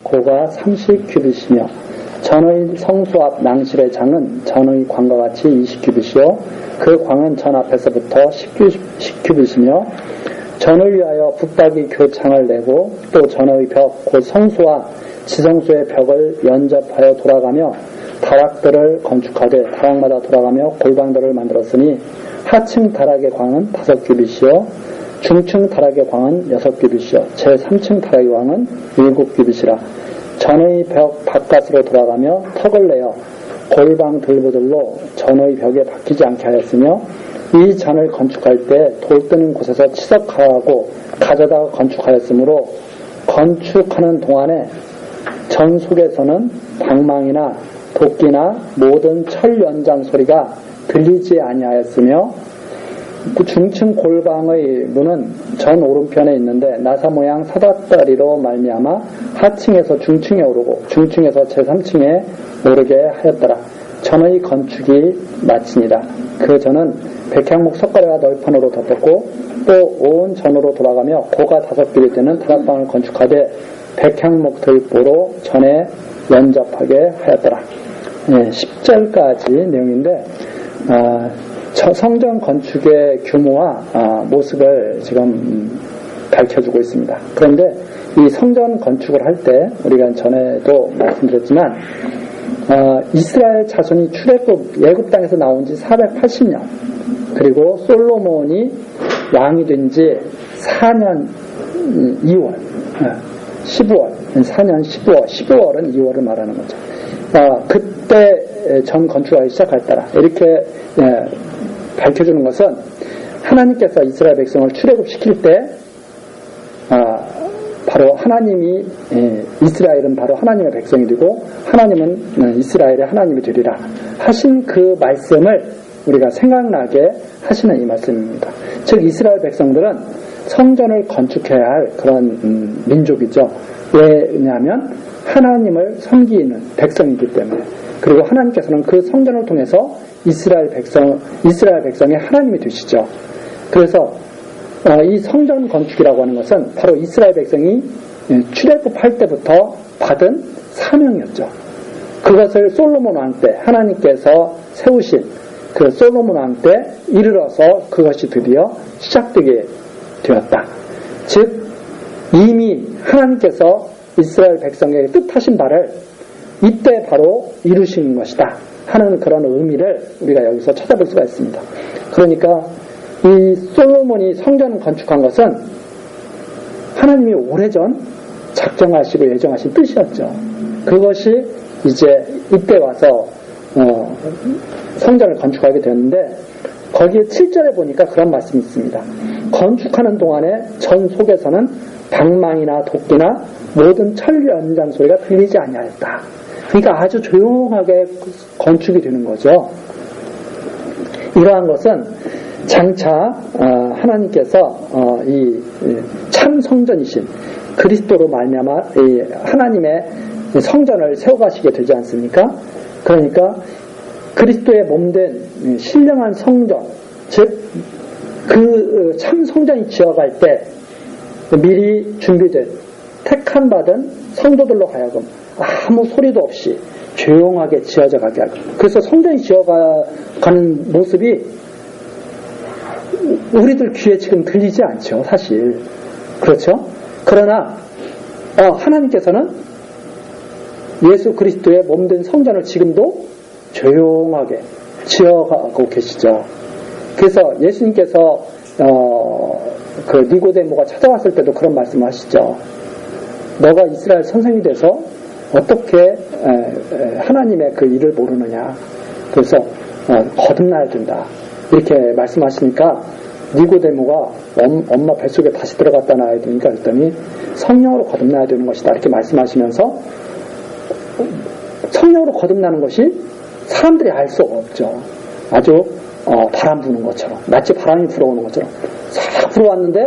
고가 30규빗이며 전의 성소 앞 낭실의 장은 전의 광과 같이 20규빗이요 그 광은 전 앞에서부터 10규빗이며 전을 위하여 붙박이 교창을 내고 또 전의 벽 곧 성소와 지성소의 벽을 연접하여 돌아가며 다락들을 건축하되 다락마다 돌아가며 골방들을 만들었으니 하층 다락의 광은 5규빗이요 중층 다락의 광은 6규빗이요 제3층 다락의 광은 7규빗이라 전의 벽 바깥으로 돌아가며 턱을 내어 골방 들보들로 전의 벽에 박히지 않게 하였으며 이 전을 건축할 때 돌 뜨는 곳에서 치석하고 가져다가 건축하였으므로 건축하는 동안에 전 속에서는 방망이나 도끼나 모든 철 연장 소리가 들리지 아니하였으며 그 중층 골방의 문은 전 오른편에 있는데 나사 모양 사다다리로 말미암아 하층에서 중층에 오르고 중층에서 제3층에 오르게 하였더라. 전의 건축이 마치니라. 그 전은 백향목 석가래와 널판으로 덮었고 또 온 전으로 돌아가며 고가 5규빗 되는 다락방을 건축하되 백향목 들보로 전에 연접하게 하였더라. 10절까지 내용인데 성전 건축의 규모와 모습을 지금 밝혀주고 있습니다. 그런데 이 성전 건축을 할 때 우리가 전에도 말씀드렸지만 이스라엘 자손이 출애굽 예굽 땅에서 나온 지 480년 그리고 솔로몬이 왕이 된 지 4년 2월 15월 4년 15월은 2월을 말하는 거죠. 그때 전 건축하기 시작할 때라 이렇게 밝혀주는 것은 하나님께서 이스라엘 백성을 출애굽시킬 때 바로 하나님이 이스라엘은 바로 하나님의 백성이 되고 하나님은 이스라엘의 하나님이 되리라 하신 그 말씀을 우리가 생각나게 하시는 이 말씀입니다. 즉 이스라엘 백성들은 성전을 건축해야 할 그런 민족이죠. 왜냐하면 하나님을 섬기는 백성이기 때문에 그리고 하나님께서는 그 성전을 통해서 이스라엘 백성의 하나님이 되시죠. 그래서 이 성전 건축이라고 하는 것은 바로 이스라엘 백성이 출애굽할 때부터 받은 사명이었죠. 그것을 솔로몬 왕 때 하나님께서 세우신 그 솔로몬 왕 때 이르러서 그것이 드디어 시작되게 되었다. 즉 이미 하나님께서 이스라엘 백성에게 뜻하신 바를 이때 바로 이루신 것이다 하는 그런 의미를 우리가 여기서 찾아볼 수가 있습니다. 그러니까 이 솔로몬이 성전을 건축한 것은 하나님이 오래전 작정하시고 예정하신 뜻이었죠. 그것이 이제 이때 와서 성전을 건축하게 되었는데 거기에 7절에 보니까 그런 말씀이 있습니다. 건축하는 동안에 전 속에서는 방망이나 도끼나 모든 철 연장 소리가 들리지 아니하였다. 그러니까 아주 조용하게 건축이 되는 거죠. 이러한 것은 장차 하나님께서 이 참 성전이신 그리스도로 말미암아 하나님의 성전을 세워가시게 되지 않습니까? 그러니까 그리스도의 몸된 신령한 성전, 즉 그 참 성전이 지어갈 때 미리 준비된 택한 받은 성도들로 하여금 아무 소리도 없이 조용하게 지어져 가게 하고 그래서 성전이 지어가는 모습이 우리들 귀에 지금 들리지 않죠, 사실. 그렇죠? 그러나 하나님께서는 예수 그리스도의 몸된 성전을 지금도 조용하게 지어가고 계시죠. 그래서 예수님께서 그 니고데모가 찾아왔을 때도 그런 말씀을 하시죠. 너가 이스라엘 선생이 돼서 어떻게 하나님의 그 일을 모르느냐. 그래서 거듭나야 된다. 이렇게 말씀하시니까 니고데모가 엄마 뱃속에 다시 들어갔다 나야 되니까 그랬더니 성령으로 거듭나야 되는 것이다. 이렇게 말씀하시면서 성령으로 거듭나는 것이 사람들이 알 수가 없죠. 아주 바람 부는 것처럼 마치 바람이 불어오는 것처럼 싹 불어왔는데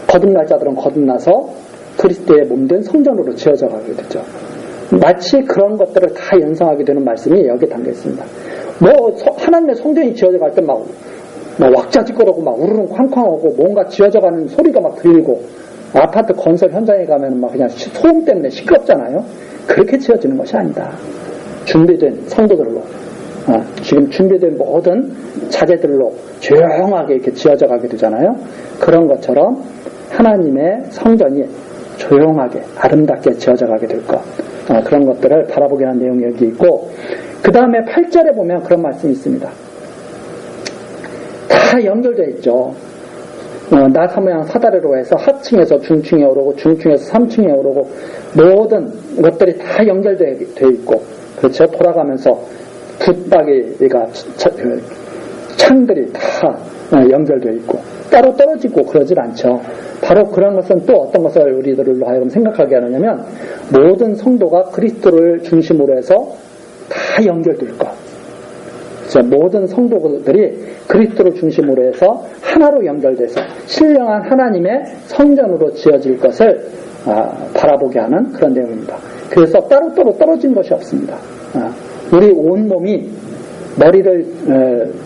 거듭날 자들은 거듭나서 그리스도의 몸된 성전으로 지어져 가게 되죠. 마치 그런 것들을 다 연상하게 되는 말씀이 여기에 담겨 있습니다. 하나님의 성전이 지어져 갈 때 막 왁자지껄하고 막 우르릉 쾅쾅하고 뭔가 지어져 가는 소리가 막 들리고 아파트 건설 현장에 가면 막 그냥 소음 때문에 시끄럽잖아요. 그렇게 지어지는 것이 아니다. 준비된 성도들로, 지금 준비된 모든 자재들로 조용하게 이렇게 지어져 가게 되잖아요. 그런 것처럼 하나님의 성전이 조용하게 아름답게 지어져 가게 될 것, 그런 것들을 바라보게 하는 내용이 여기 있고, 그 다음에 8절에 보면 그런 말씀이 있습니다. 다 연결되어 있죠. 나사 모양 사다리로 해서 하층에서 중층에 오르고 중층에서 3층에 오르고 모든 것들이 다 연결되어 있고, 그렇죠. 돌아가면서 붙박이가 창들이 다 연결되어 있고 따로 떨어지고 그러질 않죠. 바로 그런 것은 또 어떤 것을 우리들로 하여금 생각하게 하느냐면 모든 성도가 그리스도를 중심으로 해서 다 연결될 것. 모든 성도들이 그리스도를 중심으로 해서 하나로 연결돼서 신령한 하나님의 성전으로 지어질 것을 바라보게 하는 그런 내용입니다. 그래서 따로따로 떨어진 것이 없습니다. 우리 온몸이 머리를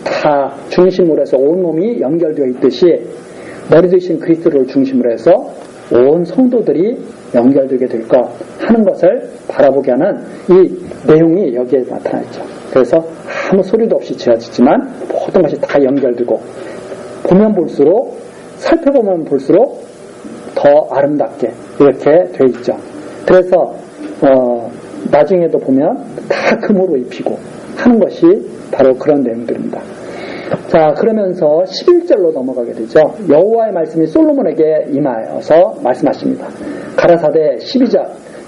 다 중심으로 해서 온몸이 연결되어 있듯이 머리 되신 그리스도를 중심으로 해서 온 성도들이 연결되게 될 것 하는 것을 바라보게 하는 이 내용이 여기에 나타나 있죠. 그래서 아무 소리도 없이 지어지지만 모든 것이 다 연결되고 보면 볼수록 살펴보면 볼수록 더 아름답게 이렇게 돼 있죠. 그래서 나중에도 보면 다 금으로 입히고 하는 것이 바로 그런 내용들입니다. 자, 그러면서 11절로 넘어가게 되죠. 여호와의 말씀이 솔로몬에게 임하여서 말씀하십니다. 가라사대 12절,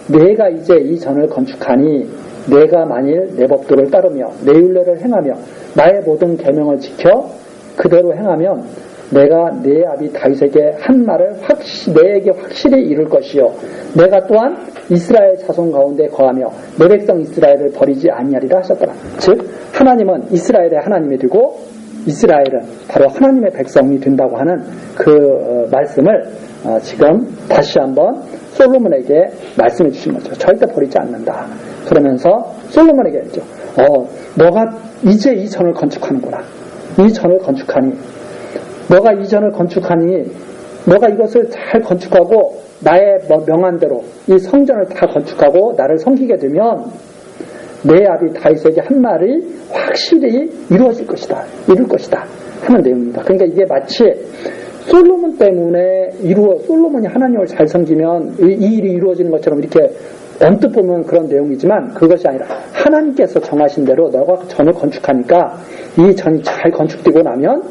내가 이제 이 전을 건축하니 내가 만일 내 법도를 따르며 내 율례를 행하며 나의 모든 계명을 지켜 그대로 행하면 내가 내 아비 다윗에게 한 말을 내에게 확실히 이룰 것이요 내가 또한 이스라엘 자손 가운데 거하며 내 백성 이스라엘을 버리지 아니하리라 하셨더라. 즉 하나님은 이스라엘의 하나님이 되고 이스라엘은 바로 하나님의 백성이 된다고 하는 그 말씀을 지금 다시 한번 솔로몬에게 말씀해 주신 거죠. 절대 버리지 않는다. 그러면서 솔로몬에게 했죠. 너가 이제 이 전을 건축하는구나. 이 전을 건축하니 너가 이 전을 건축하니 너가 이것을 잘 건축하고 나의 명한대로 이 성전을 다 건축하고 나를 섬기게 되면 내 아비 다윗에게 한 말이 확실히 이루어질 것이다. 이룰 것이다. 하는 내용입니다. 그러니까 이게 마치 솔로몬 때문에 솔로몬이 하나님을 잘 섬기면 이 일이 이루어지는 것처럼 이렇게 언뜻 보면 그런 내용이지만 그것이 아니라 하나님께서 정하신 대로 너가 전을 건축하니까 이 전이 잘 건축되고 나면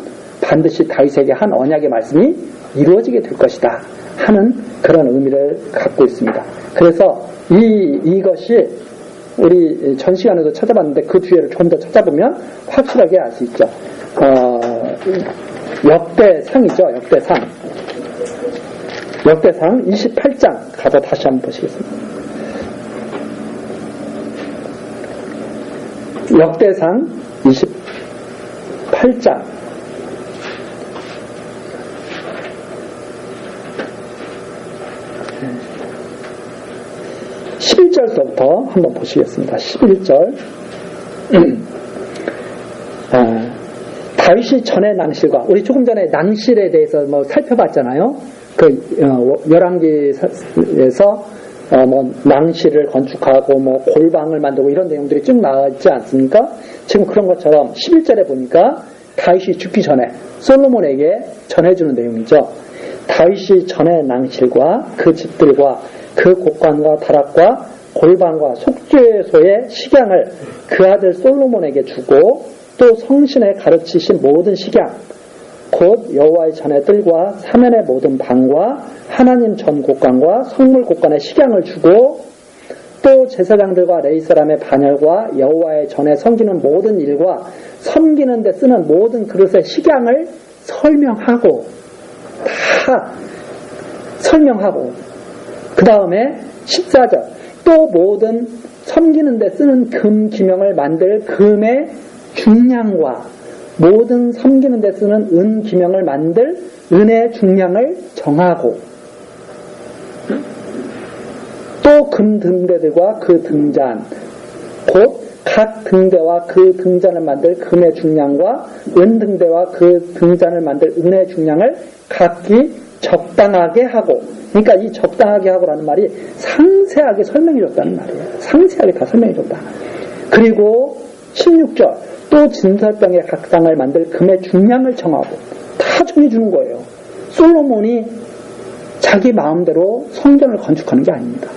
반드시 다윗에게 한 언약의 말씀이 이루어지게 될 것이다 하는 그런 의미를 갖고 있습니다. 그래서 이것이 우리 전 시간에도 찾아봤는데 그 뒤에를 좀 더 찾아보면 확실하게 알 수 있죠. 역대상이죠. 역대상 28장 가서 다시 한번 보시겠습니다. 역대상 28장 11절부터 한번 보시겠습니다. 11절 다윗이 전의 낭실과 우리 조금 전에 낭실에 대해서 살펴봤잖아요. 열왕기에서 낭실을 건축하고 골방을 만들고 이런 내용들이 쭉 나왔지 않습니까? 지금 그런 것처럼 11절에 보니까 다윗이 죽기 전에 솔로몬에게 전해주는 내용이죠. 다윗이 전의 낭실과 그 집들과 그 곡관과 다락과 골방과 속죄소의 식양을 그 아들 솔로몬에게 주고 또 성신에 가르치신 모든 식양 곧 여호와의 전의 뜰과 사면의 모든 방과 하나님 전 곡관과 성물 곡관의 식양을 주고 또 제사장들과 레위 사람의 반열과 여호와의 전에 섬기는 모든 일과 섬기는 데 쓰는 모든 그릇의 식양을 설명하고 다 설명하고 그 다음에 14절 또 모든 섬기는 데 쓰는 금 기명을 만들 금의 중량과 모든 섬기는 데 쓰는 은 기명을 만들 은의 중량을 정하고 또 금 등대들과 그 등잔 곧 각 등대와 그 등잔을 만들 금의 중량과 은 등대와 그 등잔을 만들 은의 중량을 각기 적당하게 하고, 그러니까 이 적당하게 하고라는 말이 상세하게 설명해 줬다는 말이에요. 상세하게 다 설명해 줬다. 그리고 16절 또 진설병의 각상을 만들 금의 중량을 정하고, 다 정해주는 거예요. 솔로몬이 자기 마음대로 성전을 건축하는 게 아닙니다.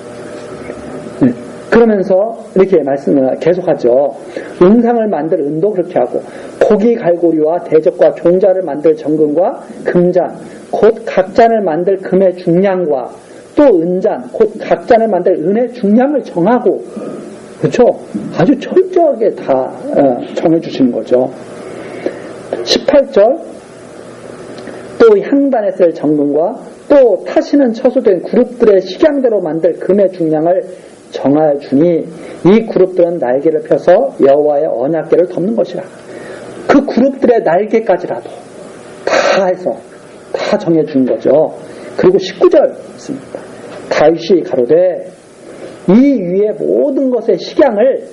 그러면서 이렇게 말씀을 계속하죠. 음상을 만들 은도 그렇게 하고, 고기 갈고리와 대적과 종자를 만들 정금과 금잔, 곧 각잔을 만들 금의 중량과 또 은잔, 곧 각잔을 만들 은의 중량을 정하고, 그렇죠? 아주 철저하게 다 정해주시는 거죠. 18절 또 향단에 쓸 정금과 또 타시는 처소된 그룹들의 식양대로 만들 금의 중량을 정하여 주니 이 그룹들은 날개를 펴서 여호와의 언약궤를 덮는 것이라. 그 그룹들의 날개까지라도 다 해서 다 정해준 거죠. 그리고 19절 있습니다. 다윗이 가로되 이 위의 모든 것의 식양을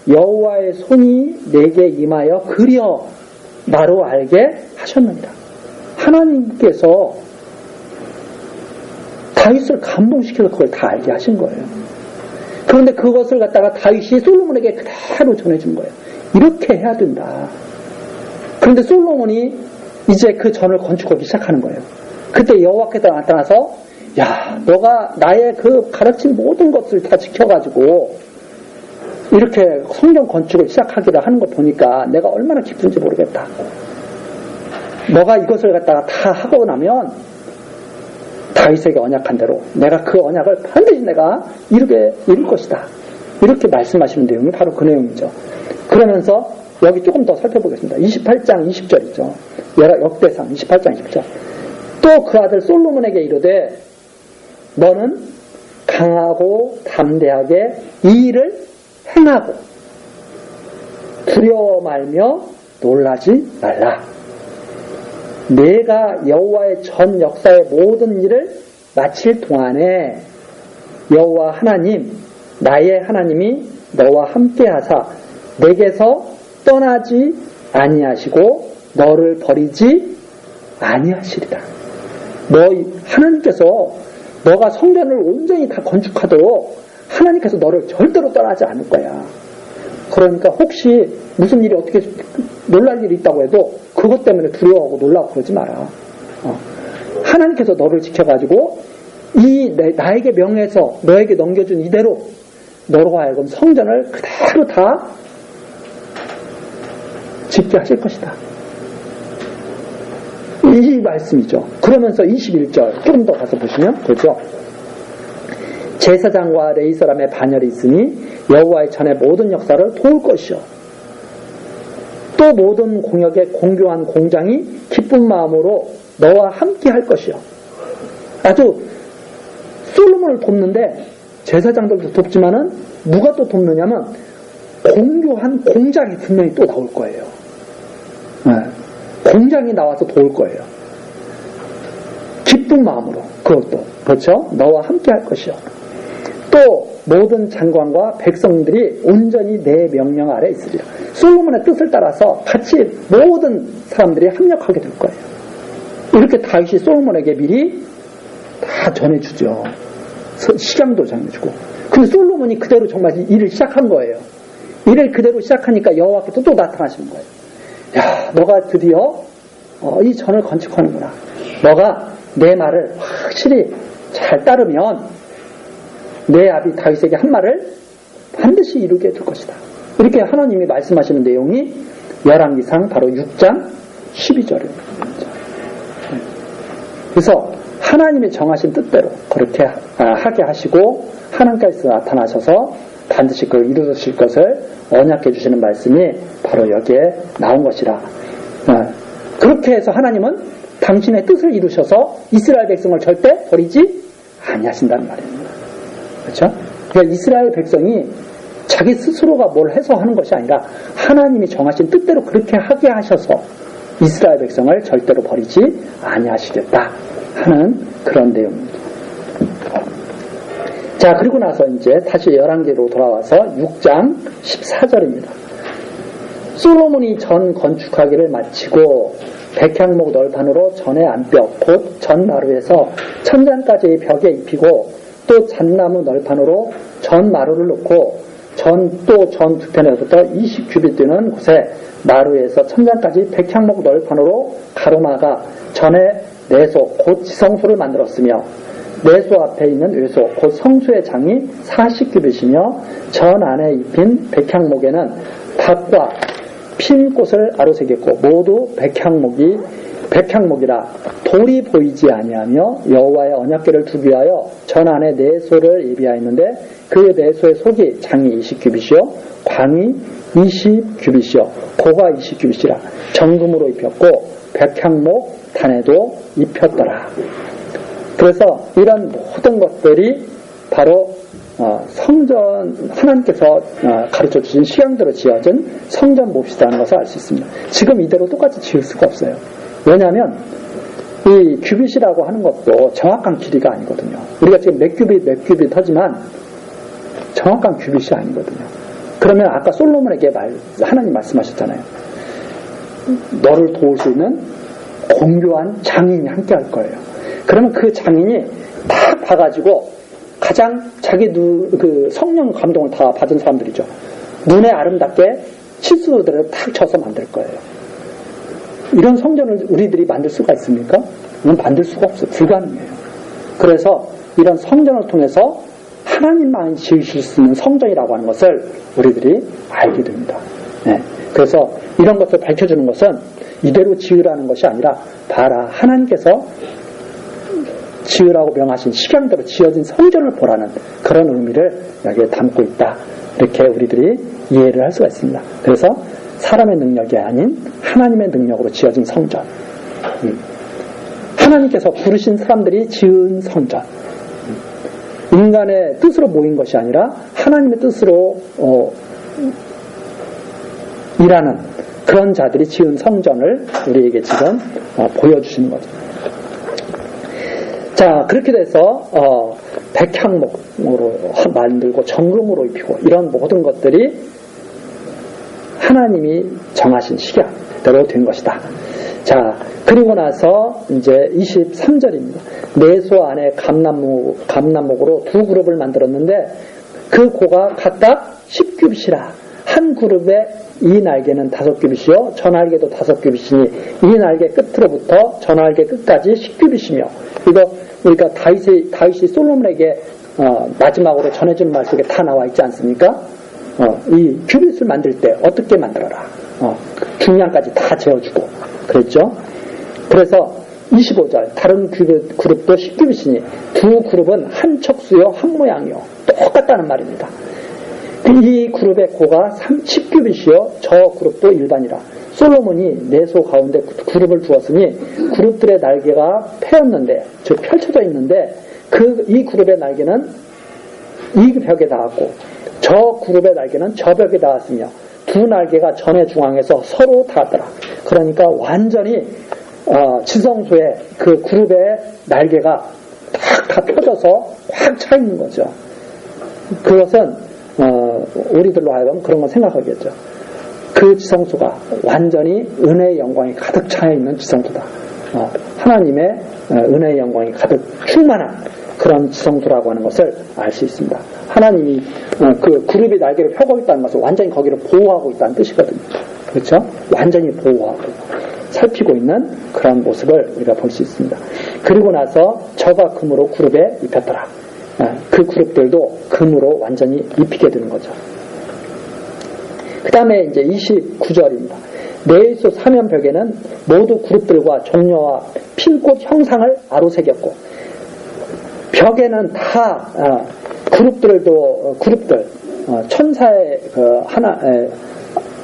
여호와의 손이 내게 임하여 그려 나로 알게 하셨느니라. 하나님께서 다윗을 감동시켜서 그걸 다 알게 하신 거예요. 그런데 그것을 갖다가 다윗이 솔로몬에게 그대로 전해준 거예요. 이렇게 해야 된다. 그런데 솔로몬이 이제 그 전을 건축하기 시작하는 거예요. 그때 여호와께서 나타나서 야, 너가 나의 그 가르친 모든 것을 다 지켜가지고 이렇게 성전 건축을 시작하기를 하는 거 보니까 내가 얼마나 기쁜지 모르겠다. 너가 이것을 갖다가 다 하고 나면 다윗에게 언약한 대로 내가 그 언약을 반드시 내가 이룰 것이다. 이렇게 말씀하시는 내용이 바로 그 내용이죠. 그러면서 여기 조금 더 살펴보겠습니다. 28장 20절이죠. 역대상 28장 20절. 또 그 아들 솔로몬에게 이르되 너는 강하고 담대하게 이 일을 행하고 두려워 말며 놀라지 말라. 내가 여호와의 전 역사의 모든 일을 마칠 동안에 여호와 하나님 나의 하나님이 너와 함께하사 내게서 떠나지 아니하시고 너를 버리지 아니하시리라. 하나님께서 너가 성전을 온전히 다 건축하도록 하나님께서 너를 절대로 떠나지 않을 거야. 그러니까 혹시 무슨 일이 어떻게 놀랄 일이 있다고 해도 그것 때문에 두려워하고 놀라고 그러지 마라. 하나님께서 너를 지켜가지고 나에게 명해서 너에게 넘겨준 이대로 너로 하여금 성전을 그대로 다 짓게 하실 것이다. 이 말씀이죠. 그러면서 21절 조금 더 가서 보시면 되죠. 제사장과 레위 사람의 반열이 있으니 여호와의 전의 모든 역사를 도울 것이요 또 모든 공역에 공교한 공장이 기쁜 마음으로 너와 함께 할 것이요. 아주 솔로몬을 돕는데 제사장들도 돕지만은 누가 또 돕느냐면 공교한 공장이 분명히 또 나올 거예요. 공장이 나와서 도울 거예요. 기쁜 마음으로 그것도 그렇죠. 너와 함께 할 것이요. 또 모든 장관과 백성들이 온전히 내 명령 아래 있으리라. 솔로몬의 뜻을 따라서 같이 모든 사람들이 합력하게 될 거예요. 이렇게 다윗이 솔로몬에게 미리 다 전해주죠. 식양도 전해주고. 근데 솔로몬이 그대로 정말 일을 시작한 거예요. 일을 그대로 시작하니까 여호와께서 또 나타나시는 거예요. 야, 너가 드디어 이 전을 건축하는구나. 너가 내 말을 확실히 잘 따르면 내 아비 다윗에게 한 말을 반드시 이루게 될 것이다. 이렇게 하나님이 말씀하시는 내용이 열왕기상 바로 6장 12절입니다. 그래서 하나님이 정하신 뜻대로 그렇게 하게 하시고 하나님께서 나타나셔서 반드시 그걸 이루실 것을 언약해 주시는 말씀이 바로 여기에 나온 것이라. 그렇게 해서 하나님은 당신의 뜻을 이루셔서 이스라엘 백성을 절대 버리지 아니하신다는 말입니다. 그렇죠? 그러니까 이스라엘 백성이 자기 스스로가 뭘 해서 하는 것이 아니라 하나님이 정하신 뜻대로 그렇게 하게 하셔서 이스라엘 백성을 절대로 버리지 아니하시겠다 하는 그런 내용입니다. 자, 그리고 나서 이제 다시 열왕기로 돌아와서 6장 14절입니다. 솔로몬이 전 건축하기를 마치고 백향목 널판으로 전의 안벽 곧 전마루에서 천장까지 벽에 입히고 또 잣나무 널판으로 전마루를 놓고 전 두 편에서부터 20규빗 되는 곳에 마루에서 천장까지 백향목 널판으로 가로막아 전에 내소 곧 지성소를 만들었으며 내소 앞에 있는 외소 곧 성소의 장이 40규빗이며 전 안에 입힌 백향목에는 밭과 핀꽃을 아로새겼고 모두 백향목이라 돌이 보이지 아니하며 여호와의 언약궤를 두기 위하여 전 안에 내소를 예비하였는데 그 내소의 속이 장이 20규빗이요 광이 20규빗이요 고가 20규빗이라 정금으로 입혔고 백향목 단에도 입혔더라. 그래서 이런 모든 것들이 바로 성전, 하나님께서 가르쳐 주신 식양대로 지어진 성전 몹시다는 것을 알 수 있습니다. 지금 이대로 똑같이 지을 수가 없어요. 왜냐하면 이 규빗이라고 하는 것도 정확한 길이가 아니거든요. 우리가 지금 몇 규빗 하지만 정확한 규빗이 아니거든요. 그러면 아까 솔로몬에게 하나님 말씀하셨잖아요. 너를 도울 수 있는 공교한 장인이 함께 할 거예요. 그러면 그 장인이 딱 봐가지고 가장 자기 그 성령 감동을 다 받은 사람들이죠. 눈에 아름답게 치수들을 탁 쳐서 만들 거예요. 이런 성전을 우리들이 만들 수가 있습니까? 만들 수가 없어요. 불가능해요. 그래서 이런 성전을 통해서 하나님만 지으실 수 있는 성전이라고 하는 것을 우리들이 알게 됩니다. 네. 그래서 이런 것을 밝혀주는 것은 이대로 지으라는 것이 아니라 봐라 하나님께서 지으라고 명하신 식양대로 지어진 성전을 보라는 그런 의미를 여기에 담고 있다. 이렇게 우리들이 이해를 할 수가 있습니다. 그래서 사람의 능력이 아닌 하나님의 능력으로 지어진 성전. 하나님께서 부르신 사람들이 지은 성전. 인간의 뜻으로 모인 것이 아니라 하나님의 뜻으로 일하는 그런 자들이 지은 성전을 우리에게 지금 보여주시는 거죠. 자, 그렇게 돼서 백향목으로 만들고 정금으로 입히고 이런 모든 것들이 하나님이 정하신 식양대로 된 것이다. 자, 그리고 나서 이제 23절입니다. 내소 안에 감남목으로 두 그룹을 만들었는데 그 고가 각각 10규빗이라 한 그룹에 이 날개는 5규빗이요 전날개도 5규빗이니 이 날개 끝으로부터 전날개 끝까지 10규빗이며 이거 우리가 다윗이 솔로몬에게 마지막으로 전해주는 말 속에 다 나와 있지 않습니까? 이 규빗을 만들 때 어떻게 만들어라. 중량까지 다 재어주고 그랬죠. 그래서 25절 다른 그룹도 10규빗이니 두 그룹은 한 척수요 한 모양이요 똑같다는 말입니다. 이 그룹의 고가 10규빗이요 저 그룹도 일반이라 솔로몬이 내소 가운데 그룹을 두었으니 그룹들의 날개가 펴였는데 즉 펼쳐져 있는데 이 그룹의 날개는 이 벽에 닿았고 저 그룹의 날개는 저 벽에 닿았으며 두 날개가 전의 중앙에서 서로 닿았더라. 그러니까 완전히 지성소에 그 그룹의 날개가 다 펴져서 확 차 있는 거죠. 그것은 우리들로 하여금 그런 걸 생각하겠죠. 그 지성소가 완전히 은혜의 영광이 가득 차 있는 지성소다. 하나님의 은혜의 영광이 가득 충만한 그런 지성소라고 하는 것을 알 수 있습니다. 하나님이 그 그룹이 날개를 펴고 있다는 것은 완전히 거기를 보호하고 있다는 뜻이거든요. 그렇죠? 완전히 보호하고 살피고 있는 그런 모습을 우리가 볼 수 있습니다. 그리고 나서 저가 금으로 그룹에 입혔더라. 그 그룹들도 금으로 완전히 입히게 되는 거죠. 그 다음에 이제 29절입니다. 내일소 사면벽에는 모두 그룹들과 종려와 핀꽃 형상을 아로새겼고 벽에는 다 그룹들 천사의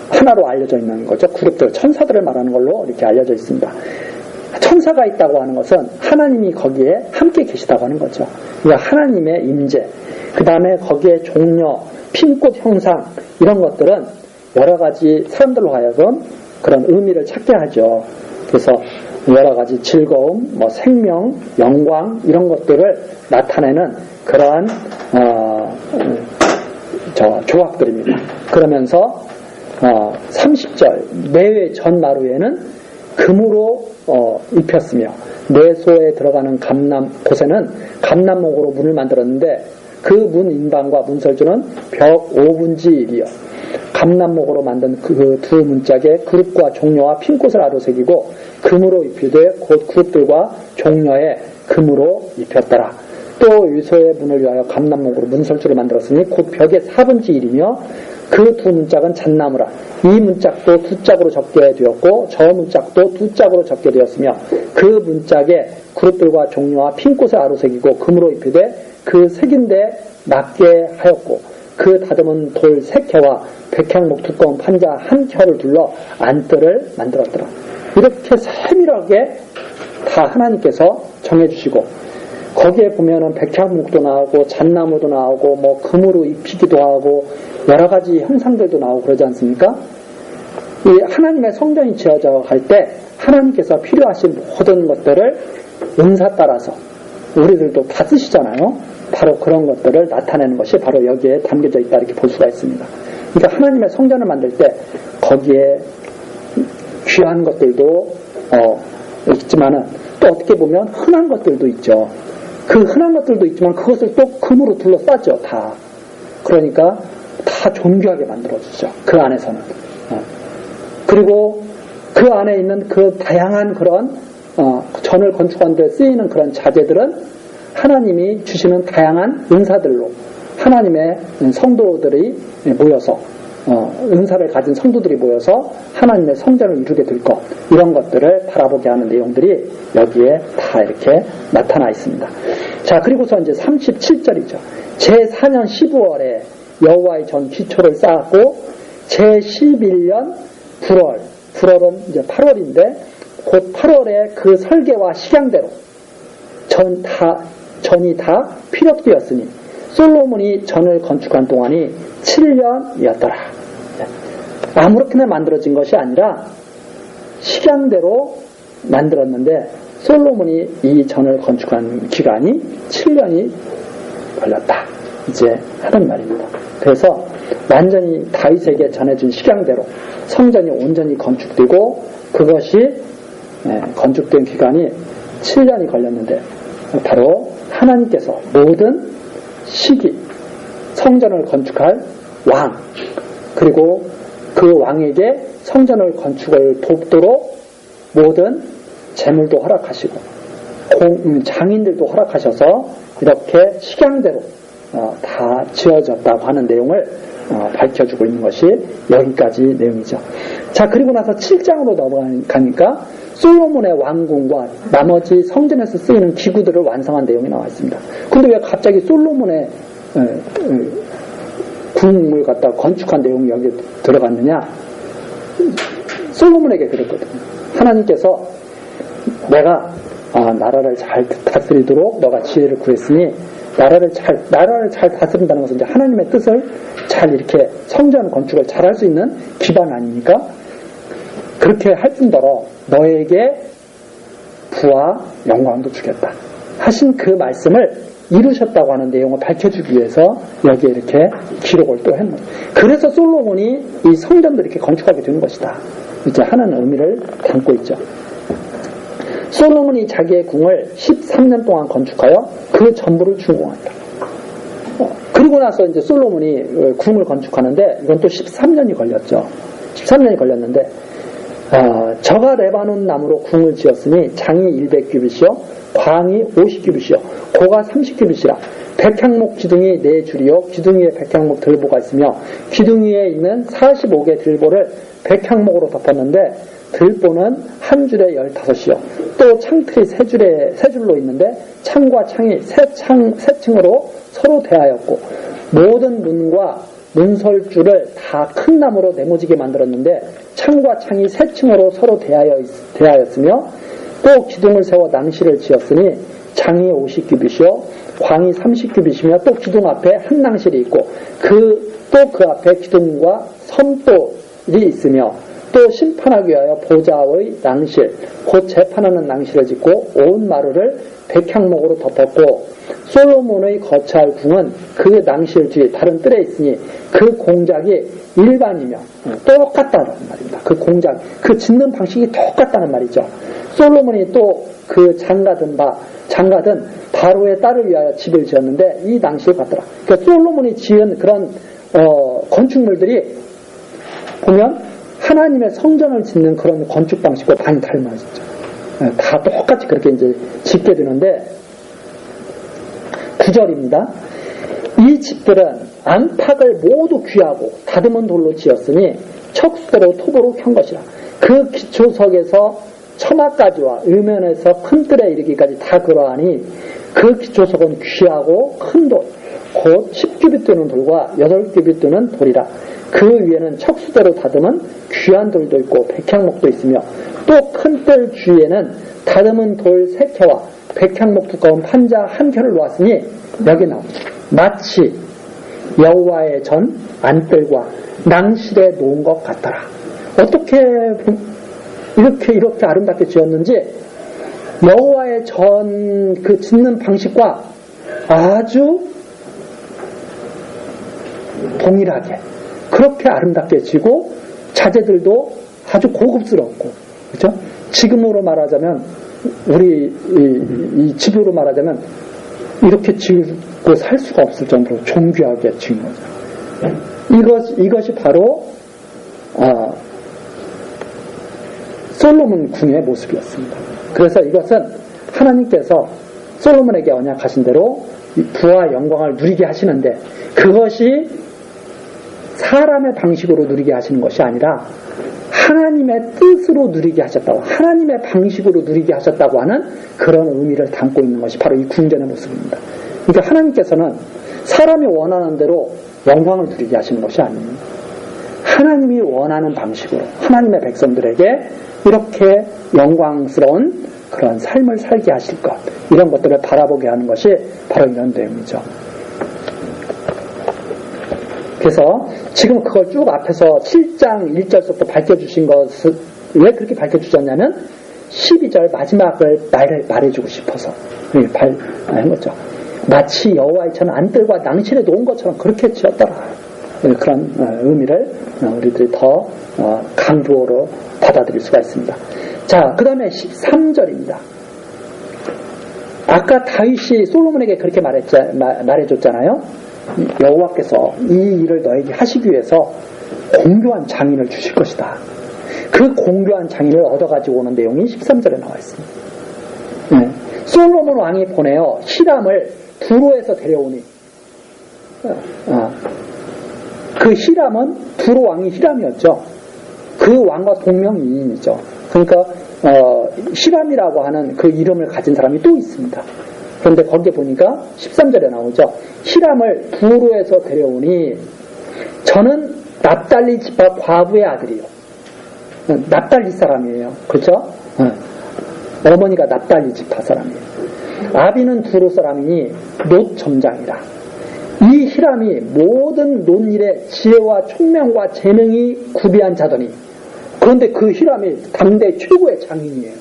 하나로 알려져 있는 거죠. 그룹들 천사들을 말하는 걸로 이렇게 알려져 있습니다. 천사가 있다고 하는 것은 하나님이 거기에 함께 계시다고 하는 거죠. 그러니까 하나님의 임재, 그 다음에 거기에 종려, 핀꽃 형상 이런 것들은 여러 가지 사람들로 하여금 그런 의미를 찾게 하죠. 그래서 여러 가지 즐거움, 생명, 영광 이런 것들을 나타내는 그러한 조각들입니다. 그러면서 30절 내외 전마루에는 금으로 입혔으며 내소에 들어가는 곳에는 감남목으로 문을 만들었는데 그 문 인방과 문설주는 벽 5분지 1이요. 감남목으로 만든 그 두 문짝에 그룹과 종려와 핀꽃을 아로새기고 금으로 입히되 곧 그룹들과 종려에 금으로 입혔더라. 또 유소의 문을 위하여 감남목으로 문설주를 만들었으니 곧 벽의 4분지 1이며 그 두 문짝은 잣나무라. 이 문짝도 두 짝으로 적게 되었고 저 문짝도 두 짝으로 적게 되었으며 그 문짝에 그룹들과 종려와 핀꽃을 아로새기고 금으로 입히되 그 색인데 낫게 하였고 그 다듬은 돌 3켜와 백향목 두꺼운 판자 1켜를 둘러 안뜰을 만들었더라. 이렇게 세밀하게 다 하나님께서 정해주시고 거기에 보면은 백향목도 나오고 잣나무도 나오고 뭐 금으로 입히기도 하고 여러 가지 형상들도 나오고 그러지 않습니까? 이 하나님의 성전이 지어져 갈 때 하나님께서 필요하신 모든 것들을 은사 따라서 우리들도 다 쓰시잖아요. 바로 그런 것들을 나타내는 것이 바로 여기에 담겨져 있다 이렇게 볼 수가 있습니다. 그러니까 하나님의 성전을 만들 때 거기에 귀한 것들도 있지만은 또 어떻게 보면 흔한 것들도 있죠. 그 흔한 것들도 있지만 그것을 또 금으로 둘러싸죠. 다. 그러니까 다 존귀하게 만들어주죠. 그 안에서는. 그리고 그 안에 있는 그 다양한 그런 전을 건축하는 데 쓰이는 그런 자재들은 하나님이 주시는 다양한 은사들로 하나님의 성도들이 모여서 은사를 가진 성도들이 모여서 하나님의 성전을 이루게 될 것, 이런 것들을 바라보게 하는 내용들이 여기에 다 이렇게 나타나 있습니다. 자, 그리고서 이제 37절이죠. 제4년 12월에 여호와의 전 기초를 쌓았고 제11년 9월, 9월은 이제 8월인데 곧 8월에 그 설계와 식양대로 전이 다 피력되었으니 솔로몬이 전을 건축한 동안이 7년이었더라. 아무렇게나 만들어진 것이 아니라 식양대로 만들었는데 솔로몬이 이 전을 건축한 기간이 7년이 걸렸다. 이제 하는 말입니다. 그래서 완전히 다윗에게 전해준 식양대로 성전이 온전히 건축되고 그것이 건축된 기간이 7년이 걸렸는데 바로 하나님께서 모든 시기 성전을 건축할 왕 그리고 그 왕에게 성전을 건축을 돕도록 모든 재물도 허락하시고 장인들도 허락하셔서 이렇게 식양대로 다 지어졌다고 하는 내용을 밝혀주고 있는 것이 여기까지 내용이죠. 자, 그리고 나서 7장으로 넘어가니까 솔로몬의 왕궁과 나머지 성전에서 쓰이는 기구들을 완성한 내용이 나와 있습니다. 근데 왜 갑자기 솔로몬의 궁을 갖다 건축한 내용이 여기에 들어갔느냐? 솔로몬에게 그랬거든요. 하나님께서 내가 나라를 잘 다스리도록 너가 지혜를 구했으니 나라를 잘 다스린다는 것은 이제 하나님의 뜻을 잘 이렇게 성전 건축을 잘 할 수 있는 기반 아닙니까? 그렇게 할 뿐더러 너에게 부와 영광도 주겠다 하신 그 말씀을 이루셨다고 하는 내용을 밝혀주기 위해서 여기에 이렇게 기록을 또 했는. 그래서 솔로몬이 이 성전도 이렇게 건축하게 되는 것이다. 이제 하는 의미를 담고 있죠. 솔로몬이 자기의 궁을 13년 동안 건축하여 그 전부를 준공한다. 그리고 나서 이제 솔로몬이 궁을 건축하는데 이건 또 13년이 걸렸죠. 13년이 걸렸는데 저가 레바논 나무로 궁을 지었으니 장이 100규빗이요 광이 50규빗이요 고가 30규빗이라 백향목 기둥이 4줄이요 기둥 위에 백향목 들보가 있으며 기둥 위에 있는 45개 들보를 백향목으로 덮었는데 들보는 한 줄에 15이요 또 창틀이 세 줄로 있는데 창과 창이 세 층으로 서로 대하였고 모든 문과 문설주를 다 큰 나무로 네모지게 만들었는데 창과 창이 세 층으로 서로 대하였으며 또 기둥을 세워 낭실을 지었으니 장이 50규빗이요 광이 30규빗이며 또 기둥 앞에 한 낭실이 있고 또 그 앞에 기둥과 섬돌이 있으며 또 심판하기 위하여 보좌의 낭실, 곧 재판하는 낭실을 짓고 온 마루를 백향목으로 덮었고 솔로몬의 거처할 궁은 그 낭실 뒤에 다른 뜰에 있으니 그 공작이 일반이며 똑같다는 말입니다. 그 공작, 그 짓는 방식이 똑같다는 말이죠. 솔로몬이 또 그 장가든 바로의 딸을 위하여 집을 지었는데 이 낭실을 받더라. 그러니까 솔로몬이 지은 그런 건축물들이 보면 하나님의 성전을 짓는 그런 건축 방식과 많이 닮아지죠. 다 똑같이 그렇게 이제 짓게 되는데 9절입니다. 이 집들은 안팎을 모두 귀하고 다듬은 돌로 지었으니 척수대로 토보로 켠 것이라. 그 기초석에서 처마까지와 의면에서 큰 뜰에 이르기까지 다 그러하니 그 기초석은 귀하고 큰 돌, 곧 10규빗 되는 돌과 8규빗 되는 돌이라. 그 위에는 척수대로 다듬은 귀한 돌도 있고 백향목도 있으며 또 큰 뜰 주위에는 다듬은 돌 3켜와 백향목 두꺼운 판자 1켜를 놓았으니 여기 나옵니다. 마치 여호와의 전 안뜰과 낭실에 놓은 것 같더라. 어떻게 이렇게 아름답게 지었는지 여호와의 전 그 짓는 방식과 아주 동일하게 그렇게 아름답게 지고 자재들도 아주 고급스럽고, 그렇죠? 지금으로 말하자면 우리 이 집으로 말하자면 이렇게 지고 살 수가 없을 정도로 존귀하게 지은 거죠. 이것이 바로 솔로몬 궁의 모습이었습니다. 그래서 이것은 하나님께서 솔로몬에게 언약하신 대로 부와 영광을 누리게 하시는데 그것이 사람의 방식으로 누리게 하시는 것이 아니라 하나님의 뜻으로 누리게 하셨다고, 하나님의 방식으로 누리게 하셨다고 하는 그런 의미를 담고 있는 것이 바로 이 궁전의 모습입니다. 그러니까 하나님께서는 사람이 원하는 대로 영광을 누리게 하시는 것이 아닙니다. 하나님이 원하는 방식으로 하나님의 백성들에게 이렇게 영광스러운 그런 삶을 살게 하실 것, 이런 것들을 바라보게 하는 것이 바로 이런 내용이죠. 그래서 지금 그걸 쭉 앞에서 7장 1절부터 밝혀주신 것을 왜 그렇게 밝혀주셨냐면 12절 마지막을 말해주고 싶어서 한 거죠. 마치 여호와의 전 안뜰과 낭실에 놓은 것처럼 그렇게 지었더라. 그런 의미를 우리들이 더 강조로 받아들일 수가 있습니다. 자, 그 다음에 13절입니다. 아까 다윗이 솔로몬에게 그렇게 말해줬잖아요. 여호와께서 이 일을 너에게 하시기 위해서 공교한 장인을 주실 것이다. 그 공교한 장인을 얻어가지고 오는 내용이 13절에 나와 있습니다. 솔로몬 왕이 보내어 히람을 두로에서 데려오니 그 히람은 두로 왕이 히람이었죠. 그 왕과 동명이인이죠. 그러니까 히람이라고 하는 그 이름을 가진 사람이 또 있습니다. 그런데 거기에 보니까 13절에 나오죠. 히람을 두로에서 데려오니 저는 납달리 지파 과부의 아들이요. 납달리 사람이에요. 그렇죠? 어머니가 납달리 지파 사람이에요. 아비는 두로 사람이니 롯 점장이라. 이 히람이 모든 논일에 지혜와 총명과 재능이 구비한 자더니, 그런데 그 히람이 당대 최고의 장인이에요.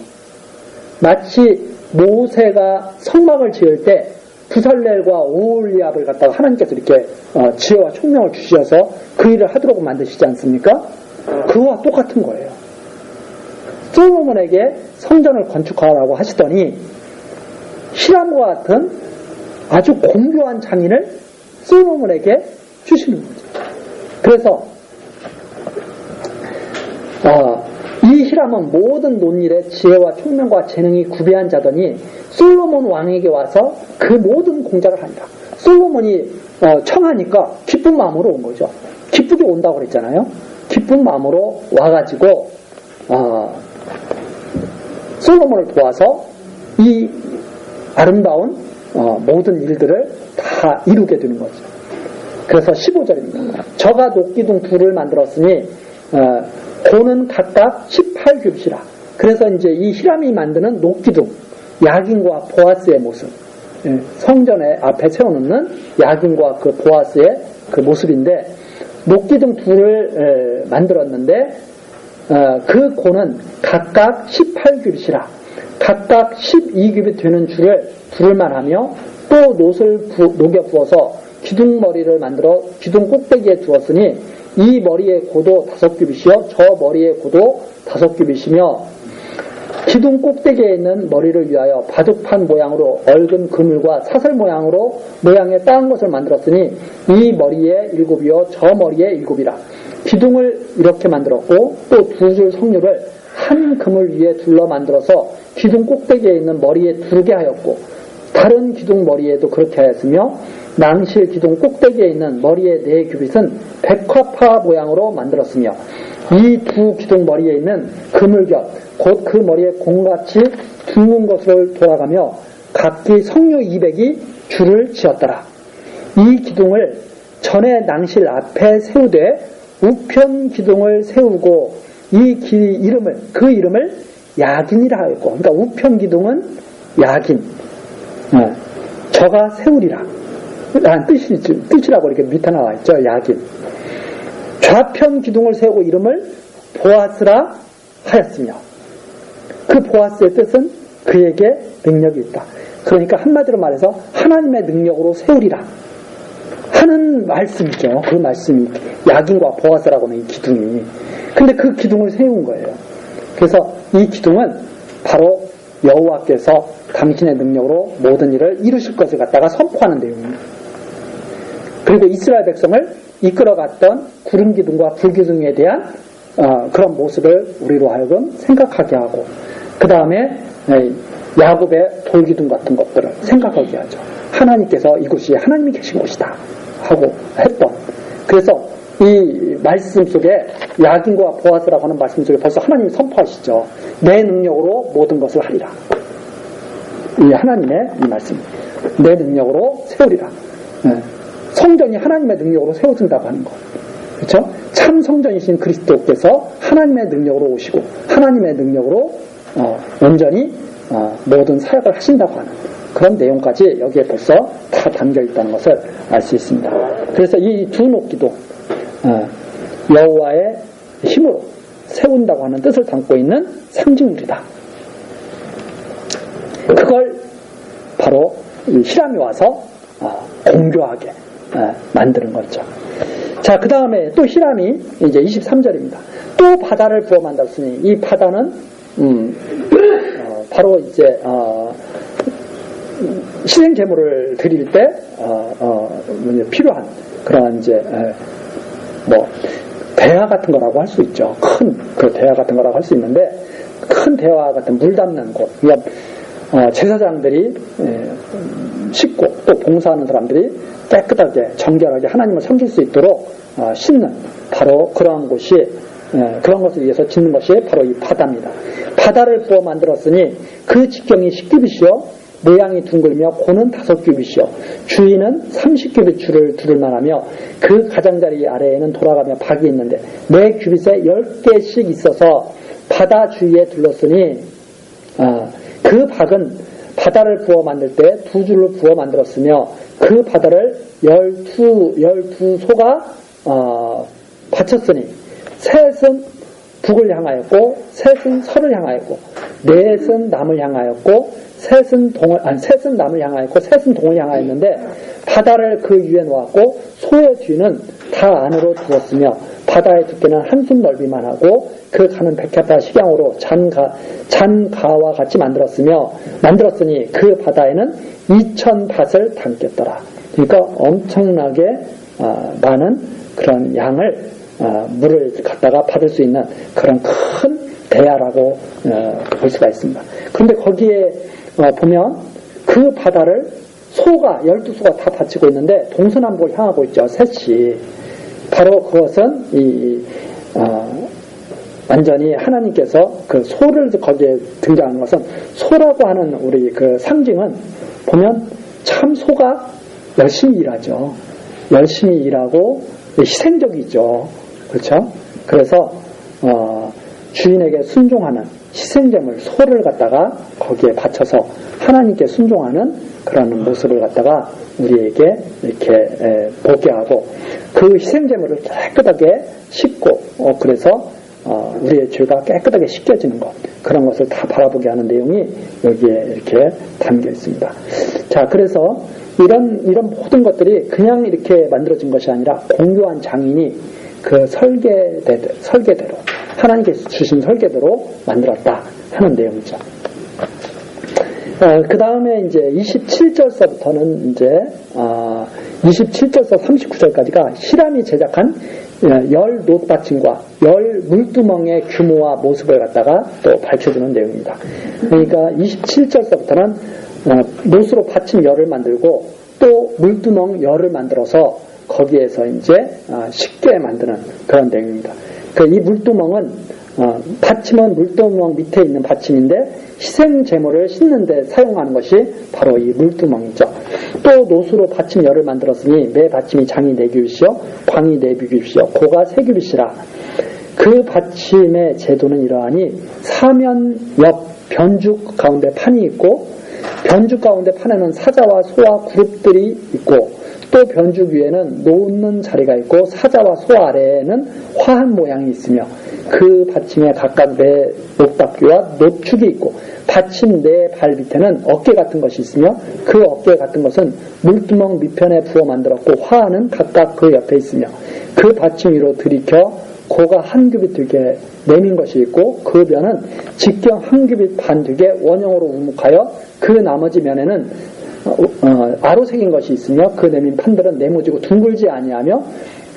마치 모세가 성막을 지을 때 부살렐과 오홀리압을 갖다가 하나님께서 이렇게 지혜와 총명을 주셔서 그 일을 하도록 만드시지 않습니까? 그와 똑같은 거예요. 솔로몬에게 성전을 건축하라고 하시더니 히람과 같은 아주 공교한 장인을 솔로몬에게 주시는 거죠. 그래서 이 히람은 모든 논일에 지혜와 총명과 재능이 구비한 자더니 솔로몬 왕에게 와서 그 모든 공작을 한다. 솔로몬이 청하니까 기쁜 마음으로 온 거죠. 기쁘게 온다고 그랬잖아요. 기쁜 마음으로 와가지고 솔로몬을 도와서 이 아름다운 모든 일들을 다 이루게 되는 거죠. 그래서 15절입니다. 저가 녹기둥 둘을 만들었으니 고는 각각 18규빗이라. 그래서 이제 이 히람이 만드는 녹기둥, 야긴과 보아스의 모습, 성전에 앞에 세워놓는 야긴과 그 보아스의 그 모습인데, 녹기둥 둘을 만들었는데 그 고는 각각 18규빗이라 각각 12규빗 되는 줄을 두를만 하며 또 놋을 녹여 부어서 기둥머리를 만들어 기둥 꼭대기에 두었으니 이 머리의 고도 5규빗이요 저 머리의 고도 5규빗이며 기둥 꼭대기에 있는 머리를 위하여 바둑판 모양으로 얽은 그물과 사슬 모양으로 모양에 따은 것을 만들었으니 이 머리에 7이요 저 머리에 7이라 기둥을 이렇게 만들었고 또 2줄 석류를 한 그물 위에 둘러 만들어서 기둥 꼭대기에 있는 머리에 두르게 하였고 다른 기둥 머리에도 그렇게 하였으며 낭실 기둥 꼭대기에 있는 머리의 4규빗은 백화파 모양으로 만들었으며 이 2 기둥 머리에 있는 그물겹 곧 그 머리에 공같이 둥근 것을 돌아가며 각기 석류 200이 줄을 지었더라. 이 기둥을 전에 낭실 앞에 세우되 우편 기둥을 세우고 그 이름을 야긴이라 하였고 그러니까 우편 기둥은 야긴 저가 세우리라 라는 뜻이라고 이렇게 밑에 나와 있죠. 야긴 좌편 기둥을 세우고 이름을 보아스라 하였으며 그 보아스의 뜻은 그에게 능력이 있다. 그러니까 한마디로 말해서 하나님의 능력으로 세우리라 하는 말씀이죠. 그 말씀이 야긴과 보아스라고 하는 이 기둥이. 근데 그 기둥을 세운 거예요. 그래서 이 기둥은 바로 여호와께서 당신의 능력으로 모든 일을 이루실 것을 갖다가 선포하는 내용입니다. 그리고 이스라엘 백성을 이끌어갔던 구름 기둥과 불 기둥에 대한 그런 모습을 우리로 하여금 생각하게 하고 그 다음에 야곱의 돌기둥 같은 것들을 생각하게 하죠. 하나님께서 이곳이 하나님이 계신 곳이다 하고 했던 그래서 이 말씀 속에 야긴과 보아스라고 하는 말씀 속에 벌써 하나님이 선포하시죠. 내 능력으로 모든 것을 하리라. 이 하나님의 이 말씀 내 능력으로 세우리라. 성전이 하나님의 능력으로 세워진다고 하는 것 그렇죠? 참 성전이신 그리스도께서 하나님의 능력으로 오시고 하나님의 능력으로 온전히 모든 사역을 하신다고 하는 그런 내용까지 여기에 벌써 다 담겨 있다는 것을 알 수 있습니다. 그래서 이 두 녹기도 여호와의 힘으로 세운다고 하는 뜻을 담고 있는 상징물이다. 그걸 바로 히람이 와서 공교하게 만드는 거죠. 자, 그 다음에 또 히람이 이제 23절입니다. 또 바다를 부어 만들었으니 이 바다는 바로 이제 희생 제물을 드릴 때 필요한 그런 이제 대야 같은 거라고 할 수 있죠. 큰 그 대야 같은 거라고 할 수 있는데 큰 대야 같은 물 담는 곳. 그러니까 제사장들이 씻고 또 봉사하는 사람들이 깨끗하게 정결하게 하나님을 섬길 수 있도록 씻는 바로 그러한 곳이 그런 것을 위해서 짓는 것이 바로 이 바다입니다. 바다를 부어 만들었으니 그 직경이 10규빗이요 모양이 둥글며 고는 5규빗이요 주위는 30규빗 줄을 두를만하며 그 가장자리 아래에는 돌아가며 박이 있는데 매 규빗에 10개씩 있어서 바다 주위에 둘렀으니 그 박은 바다를 부어 만들 때 2줄로 부어 만들었으며 그 바다를 12소가 받쳤으니 셋은 북을 향하였고 셋은 서를 향하였고 넷은 남을 향하였고 셋은 남을 향하였고 셋은 동을 향하였는데 바다를 그 위에 놓았고 소의 뒤는 다 안으로 두었으며 바다의 두께는 한숨 넓이만 하고 그 가는 백합화 식양으로 잔가와 같이 만들었으니 그 바다에는 2000밭을 담겠더라. 그러니까 엄청나게 많은 그런 양을 물을 갖다가 받을 수 있는 그런 큰 대야라고 볼 수가 있습니다. 그런데 거기에 보면 그 바다를 12소가 다 받치고 있는데 동서남북을 향하고 있죠. 셋이. 바로 그것은 완전히 하나님께서 그 소를 거기에 등장하는 것은 소라고 하는 우리 그 상징은 보면 참 소가 열심히 일하죠. 열심히 일하고 희생적이죠. 그렇죠? 그래서 주인에게 순종하는 희생제물 소를 갖다가 거기에 바쳐서 하나님께 순종하는 그런 모습을 갖다가 우리에게 이렇게 보게 하고 그 희생제물을 깨끗하게 씻고 그래서 우리의 죄가 깨끗하게 씻겨지는 것, 그런 것을 다 바라보게 하는 내용이 여기에 이렇게 담겨 있습니다. 자, 그래서 이런 모든 것들이 그냥 이렇게 만들어진 것이 아니라 공교한 장인이 그 설계대로 하나님께서 주신 설계대로 만들었다 하는 내용이죠. 그 다음에 이제 27절서부터는 이제 27절서 39절까지가 히람이 제작한 열 놋받침과 열 물두멍의 규모와 모습을 갖다가 또 밝혀주는 내용입니다. 그러니까 27절서부터는 놋으로 받침 열을 만들고 또 물두멍 열을 만들어서 거기에서 이제 쉽게 만드는 그런 내용입니다. 이 물두멍은 받침은 물두멍 밑에 있는 받침인데 희생 제물을 씻는데 사용하는 것이 바로 이 물두멍이죠. 또 놋으로 받침 열을 만들었으니 매 받침이 장이 4규빗이요 광이 4규빗이요 고가 3규빗이라. 그 받침의 제도는 이러하니 사면 옆 변죽 가운데 판이 있고 변죽 가운데 판에는 사자와 소와 그룹들이 있고 또 변죽 위에는 놓는 자리가 있고 사자와 소 아래에는 화한 모양이 있으며 그 받침에 각각 네 놋바퀴와 놋축이 있고 받침 네 발 밑에는 어깨 같은 것이 있으며 그 어깨 같은 것은 물두멍 밑편에 부어 만들었고 화하는 각각 그 옆에 있으며 그 받침 위로 들이켜 고가 1규빗 되게 내민 것이 있고 그 면은 직경 1규빗 반 되게 원형으로 우묵하여 그 나머지 면에는 아로 새긴 것이 있으며 그 내민 판들은 네모지고 둥글지 아니하며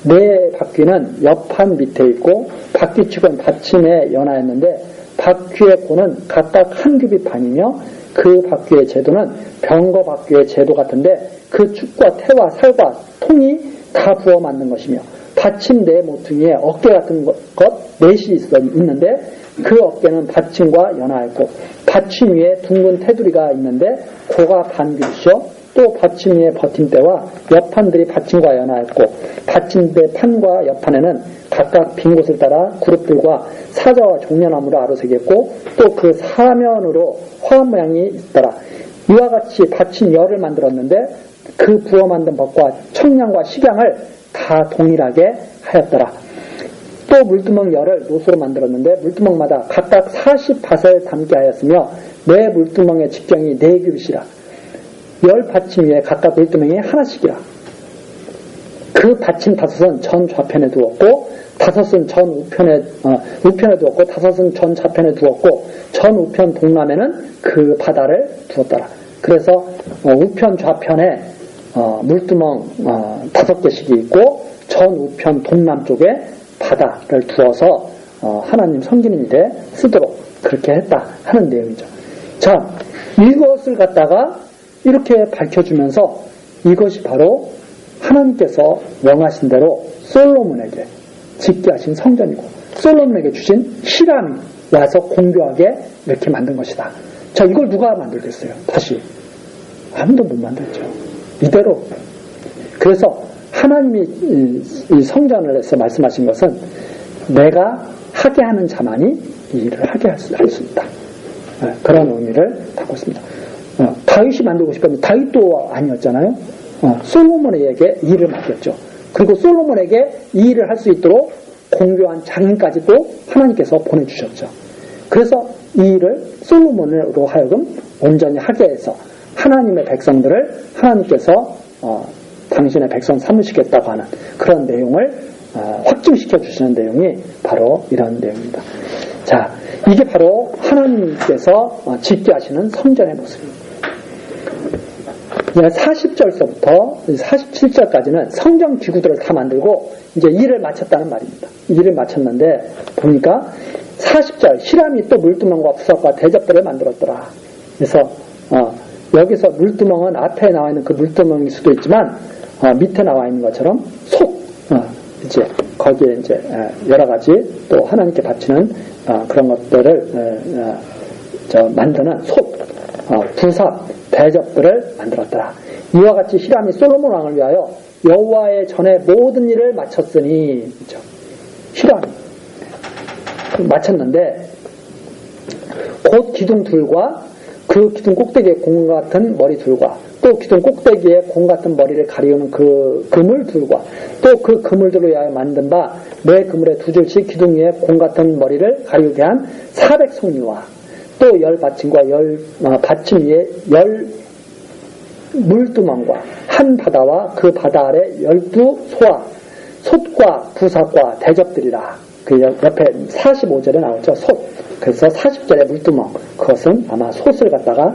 네 바퀴는 옆판 밑에 있고 바퀴축은 받침에 연하였는데 바퀴의 고는 각각 1규빗 반이며 그 바퀴의 제도는 병거 바퀴의 제도 같은데 그 축과 태와 살과 통이 다 부어 만든 것이며 받침 네 모퉁이에 어깨 같은 것 넷이 있는데 그 어깨는 받침과 연하였고 받침 위에 둥근 테두리가 있는데 고가 반규빗이요 또 받침 위에 버팀대와 옆판들이 받침과 연하였고 받침대 판과 옆판에는 각각 빈 곳을 따라 그룹들과 사자와 종려나무를 아로새겼고 또 그 사면으로 화한 모양이 있더라. 이와 같이 받침 열을 만들었는데 그 부어 만든 법과 청량과 식양을 다 동일하게 하였더라. 또 물두멍 열을 놋으로 만들었는데 물두멍마다 각각 40밭을 담게 하였으며 매 물두멍의 직경이 4규빗이라. 열 받침 위에 각각 물두멍이 하나씩이라. 그 받침 5은 전 좌편에 두었고 5은 전 우편에 두었고 5은 전 좌편에 두었고 전 우편 동남에는 그 바다를 두었더라. 그래서 우편 좌편에 물두멍 5개씩이 있고 전 우편 동남쪽에 바다를 두어서 하나님 섬기는 일에 쓰도록 그렇게 했다 하는 내용이죠. 자, 이것을 갖다가 이렇게 밝혀주면서 이것이 바로 하나님께서 명하신 대로 솔로몬에게 짓게 하신 성전이고 솔로몬에게 주신 히람이 와서 공교하게 이렇게 만든 것이다. 자, 이걸 누가 만들겠어요? 다시 아무도 못 만들죠. 이대로. 그래서 하나님이 이 성전을 해서 말씀하신 것은 내가 하게 하는 자만이 이 일을 하게 할 수 있다. 그런 의미를 담고 있습니다. 다윗이 만들고 싶었는데 다윗도 아니었잖아요. 솔로몬에게 이 일을 맡겼죠. 그리고 솔로몬에게 이 일을 할 수 있도록 공교한 장인까지도 하나님께서 보내주셨죠. 그래서 이 일을 솔로몬으로 하여금 온전히 하게 해서 하나님의 백성들을 하나님께서 당신의 백성 삼으시겠다고 하는 그런 내용을 확증시켜 주시는 내용이 바로 이런 내용입니다. 자, 이게 바로 하나님께서 짓게 하시는 성전의 모습입니다. 40절서부터 47절까지는 성전 기구들을 다 만들고 이제 일을 마쳤다는 말입니다. 일을 마쳤는데 보니까 40절 히람이 또 물두멍과 부석과 대접들을 만들었더라. 그래서 여기서 물두멍은 앞에 나와 있는 그 물두멍일 수도 있지만 밑에 나와 있는 것처럼 속 이제 거기에 이제 여러 가지 또 하나님께 바치는 그런 것들을 만드는 속 부삽 대접들을 만들었더라. 이와 같이 히람이 솔로몬 왕을 위하여 여호와의 전에 모든 일을 마쳤으니 그렇죠? 히람이 마쳤는데 곧 기둥 둘과 그 기둥 꼭대기에 공 같은 머리 둘과 또 또 기둥 꼭대기에 공 같은 머리를 가리우는 그 그물들과 또 그 그물들로 위하여 만든 바 매 그물에 두 줄씩 기둥 위에 공 같은 머리를 가리우게 한 400송이와 또 10받침과 받침 위에 10물두멍과 한 바다와 그 바다 아래 12소와 솥과 부삭과 대접들이라. 그 옆에 45절에 나오죠. 솥. 그래서 40절에 물두멍. 그것은 아마 솥을 갖다가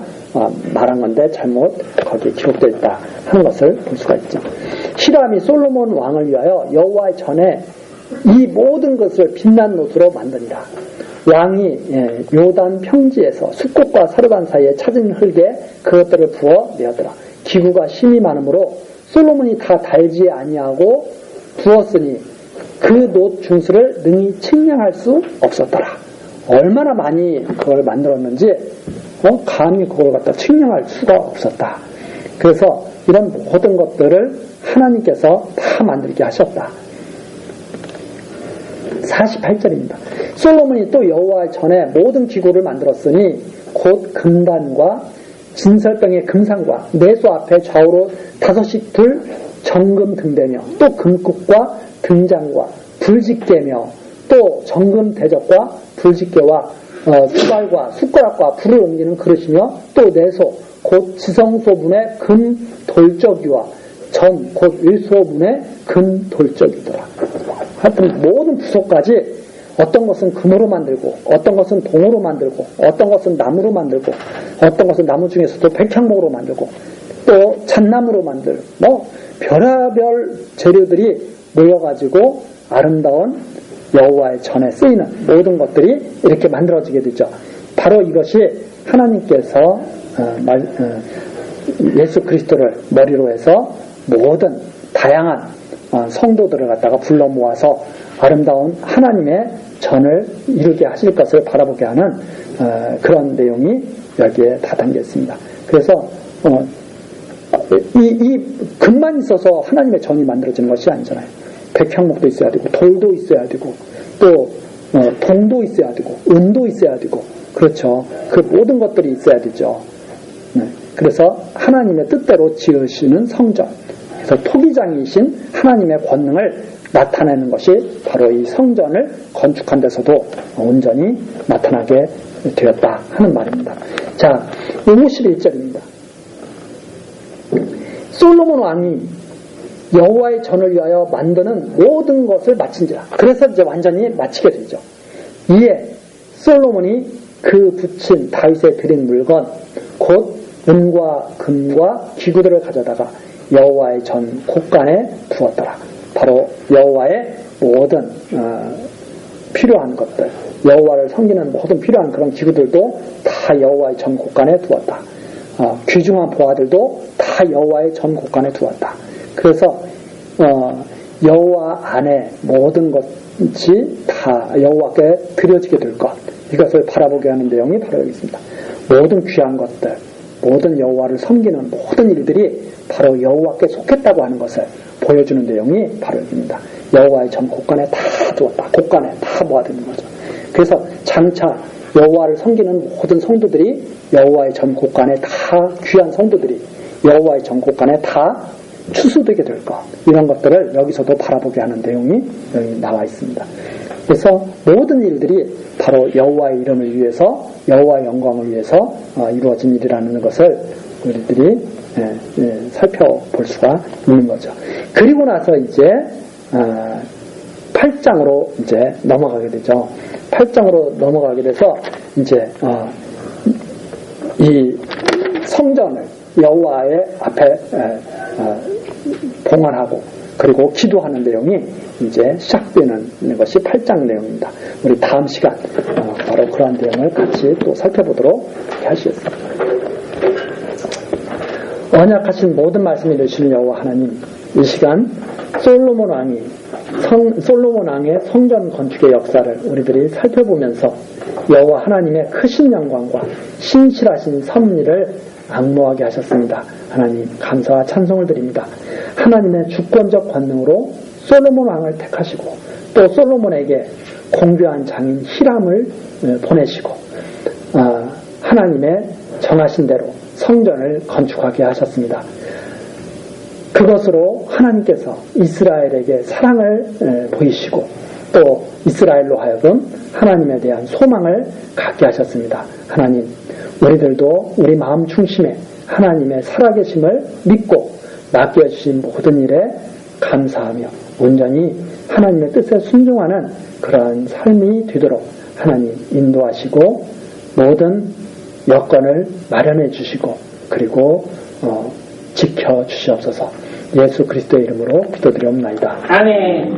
말한 건데 잘못 거기에 기록되어 있다 하는 것을 볼 수가 있죠. 히람이 솔로몬 왕을 위하여 여호와의 전에 이 모든 것을 빛난 노트로 만드니라. 왕이 요단 평지에서 숲꽃과 사르반 사이에 찾은 흙에 그것들을 부어 내었더라. 기구가 심이 많으므로 솔로몬이 다 달지 아니하고 부었으니 그 노 중수를 능히 측량할 수 없었더라. 얼마나 많이 그걸 만들었는지 감히 그걸 갖다 측량할 수가 없었다. 그래서 이런 모든 것들을 하나님께서 다 만들게 하셨다. 48절입니다. 솔로몬이 또 여호와 전에 모든 기구를 만들었으니 곧 금단과 진설병의 금상과 내소 앞에 좌우로 5씩 둘 정금 등대며 또 금국과 등장과 불집게며 또 정금 대접과 불집게와 수발과 숟가락과 불을 옮기는 그릇이며 또 내소 곧 지성소문의 금 돌적이와 전 곧 일소문의 금 돌적이더라. 하여튼 모든 부속까지 어떤 것은 금으로 만들고 어떤 것은 동으로 만들고 어떤 것은 나무로 만들고 어떤 것은 나무 중에서도 백향목으로 만들고 또 잣나무로 만들 별의별 재료들이 모여가지고 아름다운 여호와의 전에 쓰이는 모든 것들이 이렇게 만들어지게 되죠. 바로 이것이 하나님께서 예수 그리스도를 머리로 해서 모든 다양한 성도들을 갖다가 불러 모아서 아름다운 하나님의 전을 이루게 하실 것을 바라보게 하는 그런 내용이 여기에 다 담겨 있습니다. 그래서 이 금만 있어서 하나님의 전이 만들어지는 것이 아니잖아요. 백향목도 있어야 되고 돌도 있어야 되고 또 동도 있어야 되고 은도 있어야 되고 그렇죠. 그 모든 것들이 있어야 되죠. 그래서 하나님의 뜻대로 지으시는 성전, 그래서 토기장이신 하나님의 권능을 나타내는 것이 바로 이 성전을 건축한 데서도 온전히 나타나게 되었다 하는 말입니다. 자, 51절입니다. 솔로몬 왕이 여호와의 전을 위하여 만드는 모든 것을 마친지라. 그래서 이제 완전히 마치게 되죠. 이에 솔로몬이 그 붙인 다윗의 드린 물건 곧 은과 금과 기구들을 가져다가 여호와의 전 곳간에 두었더라. 바로 여호와의 모든 필요한 것들, 여호와를 섬기는 모든 필요한 그런 기구들도 다 여호와의 전 곳간에 두었다. 귀중한 보화들도 다 여호와의 전 곳간에 두었다. 그래서 여호와 안에 모든 것이 다 여호와께 드려지게 될 것, 이것을 바라보게 하는 내용이 바로 여기 있습니다. 모든 귀한 것들, 모든 여호와를 섬기는 모든 일들이 바로 여호와께 속했다고 하는 것을 보여주는 내용이 바로 여기입니다. 여호와의 전 곳간에 다 두었다. 곳간에 다 모아두는 거죠. 그래서 장차 여호와를 섬기는 모든 성도들이 여호와의 전 곳간에 다 귀한 성도들이 여호와의 전 곳간에 다 추수되게 될 것, 이런 것들을 여기서도 바라보게 하는 내용이 여기 나와 있습니다. 그래서 모든 일들이 바로 여호와의 이름을 위해서, 여호와의 영광을 위해서 이루어진 일이라는 것을 우리들이 살펴볼 수가 있는 거죠. 그리고 나서 이제 8장으로 이제 넘어가게 되죠. 8장으로 넘어가게 돼서 이제 이 성전을 여호와의 앞에 봉헌하고 그리고 기도하는 내용이 이제 시작되는 것이 8장 내용입니다. 우리 다음 시간 바로 그러한 내용을 같이 또 살펴보도록 하시겠습니다. 언약하신 모든 말씀을 내주시는 여호와 하나님, 이 시간 솔로몬 왕의 성전 건축의 역사를 우리들이 살펴보면서 여호와 하나님의 크신 영광과 신실하신 섭리를 앙모하게 하셨습니다. 하나님 감사와 찬송을 드립니다. 하나님의 주권적 권능으로 솔로몬 왕을 택하시고 또 솔로몬에게 공교한 장인 히람을 보내시고 하나님의 정하신 대로 성전을 건축하게 하셨습니다. 그것으로 하나님께서 이스라엘에게 사랑을 보이시고 또 이스라엘로 하여금 하나님에 대한 소망을 갖게 하셨습니다. 하나님, 우리들도 우리 마음 중심에 하나님의 살아계심을 믿고 맡겨주신 모든 일에 감사하며 온전히 하나님의 뜻에 순종하는 그러한 삶이 되도록 하나님 인도하시고 모든 여건을 마련해 주시고 그리고 지켜주시옵소서. 예수 그리스도의 이름으로 기도드리옵나이다. 아멘.